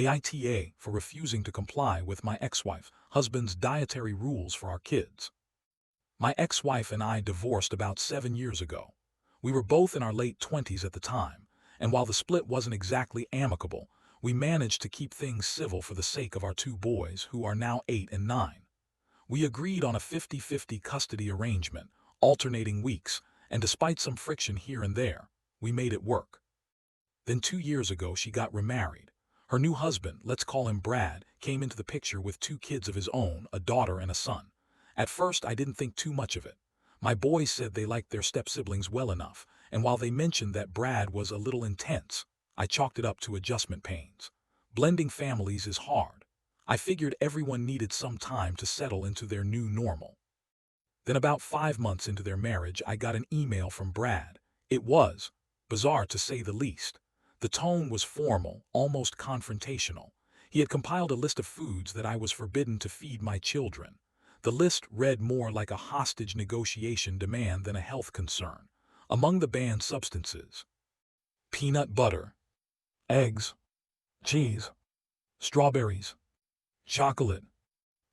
Aita for refusing to comply with my ex-wife, husband's dietary rules for our kids. My ex-wife and I divorced about 7 years ago. We were both in our late 20s at the time, and while the split wasn't exactly amicable, we managed to keep things civil for the sake of our 2 boys, who are now 8 and 9. We agreed on a 50-50 custody arrangement, alternating weeks, and despite some friction here and there, we made it work. Then 2 years ago she got remarried. Her new husband, let's call him Brad, came into the picture with 2 kids of his own, a daughter and a son. At first I didn't think too much of it. My boys said they liked their step-siblings well enough, and while they mentioned that Brad was a little intense, I chalked it up to adjustment pains. Blending families is hard. I figured everyone needed some time to settle into their new normal. Then about 5 months into their marriage, I got an email from Brad. It was bizarre to say the least. The tone was formal, almost confrontational. He had compiled a list of foods that I was forbidden to feed my children. The list read more like a hostage negotiation demand than a health concern. Among the banned substances: peanut butter, eggs, cheese, strawberries, chocolate.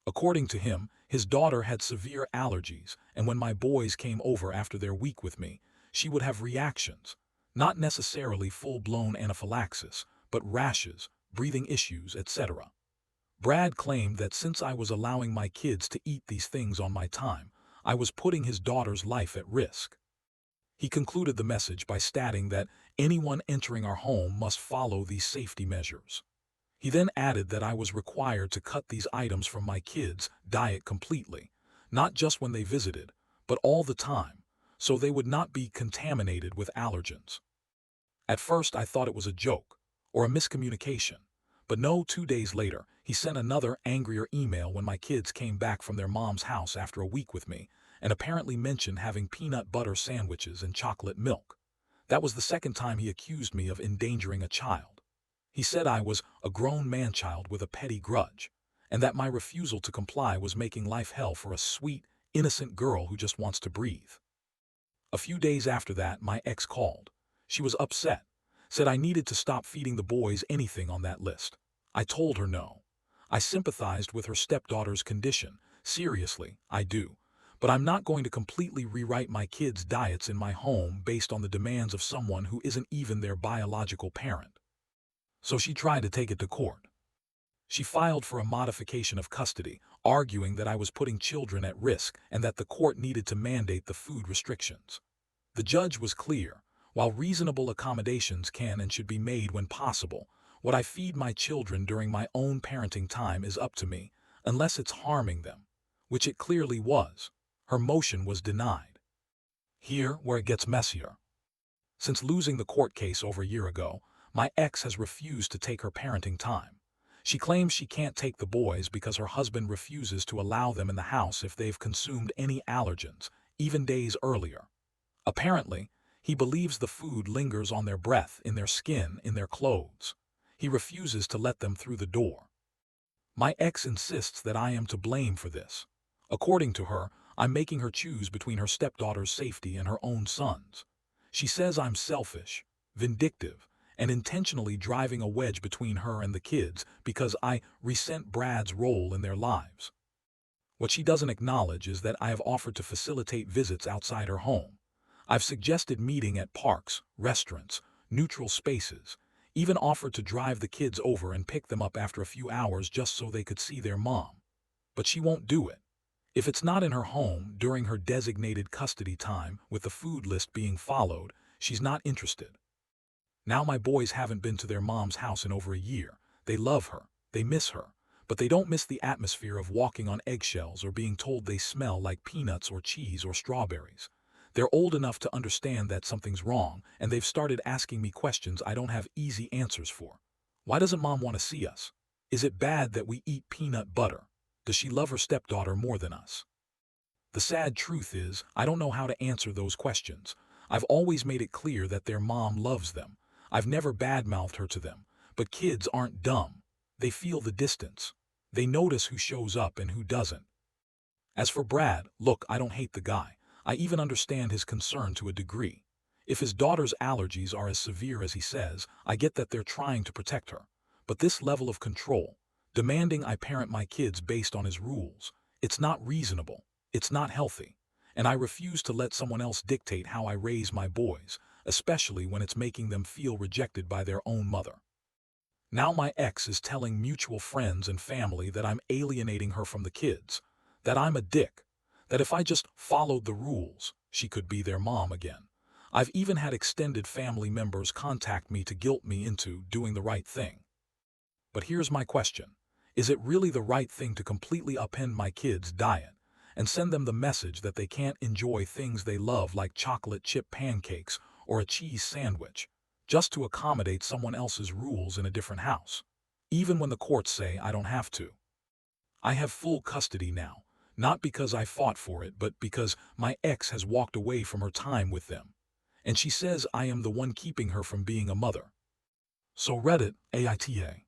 According to him, his daughter had severe allergies, and when my boys came over after their week with me, she would have reactions. Not necessarily full-blown anaphylaxis, but rashes, breathing issues, etc. Brad claimed that since I was allowing my kids to eat these things on my time, I was putting his daughter's life at risk. He concluded the message by stating that anyone entering our home must follow these safety measures. He then added that I was required to cut these items from my kids' diet completely, not just when they visited, but all the time, so they would not be contaminated with allergens. At first I thought it was a joke, or a miscommunication, but no, 2 days later, he sent another angrier email when my kids came back from their mom's house after a week with me, and apparently mentioned having peanut butter sandwiches and chocolate milk. That was the second time he accused me of endangering a child. He said I was a grown man-child with a petty grudge, and that my refusal to comply was making life hell for a sweet, innocent girl who just wants to breathe. A few days after that, my ex called. She was upset, said I needed to stop feeding the boys anything on that list. I told her no. I sympathized with her stepdaughter's condition. Seriously, I do. But I'm not going to completely rewrite my kids' diets in my home based on the demands of someone who isn't even their biological parent. So she tried to take it to court. She filed for a modification of custody, arguing that I was putting children at risk and that the court needed to mandate the food restrictions. The judge was clear. While reasonable accommodations can and should be made when possible, what I feed my children during my own parenting time is up to me, unless it's harming them, which it clearly was. Her motion was denied. Here, where it gets messier. Since losing the court case over a year ago, my ex has refused to take her parenting time. She claims she can't take the boys because her husband refuses to allow them in the house if they've consumed any allergens, even days earlier. Apparently, he believes the food lingers on their breath, in their skin, in their clothes. He refuses to let them through the door. My ex insists that I am to blame for this. According to her, I'm making her choose between her stepdaughter's safety and her own son's. She says I'm selfish, vindictive, and intentionally driving a wedge between her and the kids because I resent Brad's role in their lives. What she doesn't acknowledge is that I have offered to facilitate visits outside her home. I've suggested meeting at parks, restaurants, neutral spaces, even offered to drive the kids over and pick them up after a few hours just so they could see their mom. But she won't do it. If it's not in her home during her designated custody time, with the food list being followed, she's not interested. Now my boys haven't been to their mom's house in over a year. They love her, they miss her, but they don't miss the atmosphere of walking on eggshells or being told they smell like peanuts or cheese or strawberries. They're old enough to understand that something's wrong, and they've started asking me questions I don't have easy answers for. Why doesn't mom want to see us? Is it bad that we eat peanut butter? Does she love her stepdaughter more than us? The sad truth is, I don't know how to answer those questions. I've always made it clear that their mom loves them. I've never badmouthed her to them. But kids aren't dumb. They feel the distance. They notice who shows up and who doesn't. As for Brad, look, I don't hate the guy. I even understand his concern to a degree. If his daughter's allergies are as severe as he says, I get that they're trying to protect her. But this level of control, demanding I parent my kids based on his rules, it's not reasonable, it's not healthy, and I refuse to let someone else dictate how I raise my boys, especially when it's making them feel rejected by their own mother. Now my ex is telling mutual friends and family that I'm alienating her from the kids, that I'm a dick, that if I just followed the rules, she could be their mom again. I've even had extended family members contact me to guilt me into doing the right thing. But here's my question. Is it really the right thing to completely upend my kids' diet and send them the message that they can't enjoy things they love like chocolate chip pancakes or a cheese sandwich, just to accommodate someone else's rules in a different house, even when the courts say I don't have to? I have full custody now, not because I fought for it, but because my ex has walked away from her time with them, and she says I am the one keeping her from being a mother. So Reddit, Aita.